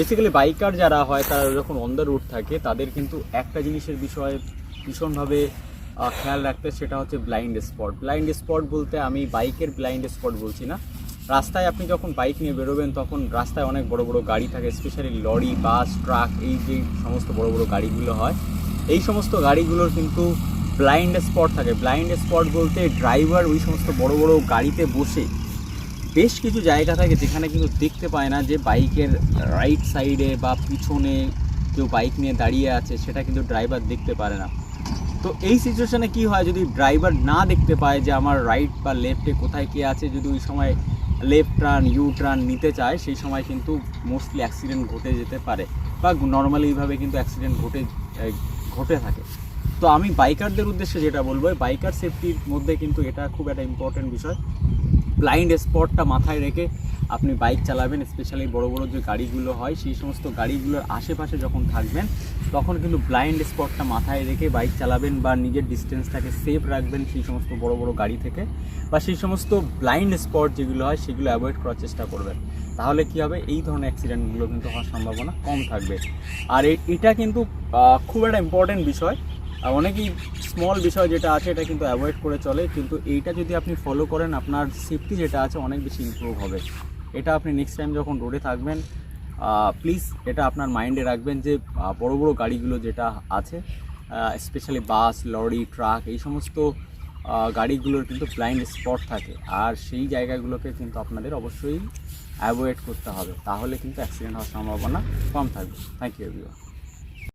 Basically biker যারা হয় তারা যখন অন দ্য রুট থাকে তাদের কিন্তু একটা জিনিসের বিষয়ে ভীষণভাবে খেয়াল রাখতে, সেটা হচ্ছে ব্লাইন্ড স্পট। ব্লাইন্ড স্পট বলতে আমি বাইকের ব্লাইন্ড স্পট বলছি না। রাস্তায় আপনি যখন বাইক নিয়ে বেরোবেন তখন রাস্তায় অনেক বড় বড় গাড়ি থাকে, স্পেশালি লরি, বাস, ট্রাক, এই যে সমস্ত বড় বড় গাড়িগুলো হয়, এই সমস্ত গাড়িগুলোর কিন্তু ব্লাইন্ড স্পট থাকে। ব্লাইন্ড স্পট বলতে ড্রাইভার ওই সমস্ত বড় বড় গাড়িতে বসে বেশ কিছু জায়গা থাকে যেখানে কিন্তু দেখতে পায় না যে বাইকের রাইট সাইডে বা পিছনে কেউ বাইক নিয়ে দাঁড়িয়ে আছে, সেটা কিন্তু ড্রাইভার দেখতে পারে না। তো এই সিচুয়েশানে কি হয়, যদি ড্রাইভার না দেখতে পায় যে আমার রাইট বা লেফটে কোথায় কে আছে, যদি ওই সময় লেফট টার্ন, ইউ টার্ন নিতে চায়, সেই সময় কিন্তু মোস্টলি অ্যাক্সিডেন্ট ঘটে যেতে পারে, বা নর্মালি এইভাবে কিন্তু অ্যাক্সিডেন্ট ঘটে থাকে। তো আমি বাইকারদের উদ্দেশ্যে যেটা বলবো, বাইকার সেফটির মধ্যে কিন্তু এটা খুব একটা ইম্পর্টেন্ট বিষয়। ব্লাইন্ড স্পটটা মাথায় রেখে আপনি বাইক চালাবেন, স্পেশালি বড় বড় যে গাড়িগুলো হয় সেই সমস্ত গাড়িগুলোর আশেপাশে যখন থাকবেন তখন কিন্তু ব্লাইন্ড স্পটটা মাথায় রেখে বাইক চালাবেন, বা নিজের ডিস্টেন্সটাকে সেফ রাখবেন সেই সমস্ত বড় বড় গাড়ি থেকে, বা সেই সমস্ত ব্লাইন্ড স্পট যেগুলো হয় সেগুলো অ্যাভয়েড করার চেষ্টা করবেন। তাহলে কী হবে, এই ধরনের অ্যাক্সিডেন্টগুলো কিন্তু হওয়ার সম্ভাবনা কম থাকবে। আর এটা কিন্তু খুব একটা ইম্পর্টেন্ট বিষয়। অনেকেই স্মল বিষয় যেটা আছে এটা কিন্তু অ্যাভয়েড করে চলে, কিন্তু এইটা যদি আপনি ফলো করেন আপনার সেফটি যেটা আছে অনেক বেশি ইমপ্রুভ হবে। এটা আপনি নেক্সট টাইম যখন রোডে থাকবেন প্লিজ এটা আপনার মাইন্ডে রাখবেন যে বড় বড় গাড়িগুলো যেটা আছে, স্পেশালি বাস, লরি, ট্রাক, এই সমস্ত গাড়িগুলোর কিন্তু ব্লাইন্ড স্পট থাকে, আর সেই জায়গাগুলোকে কিন্তু আপনাদের অবশ্যই অ্যাভয়েড করতে হবে। তাহলে কিন্তু অ্যাক্সিডেন্ট হওয়ার সম্ভাবনা কম থাকবে। Thank you everyone.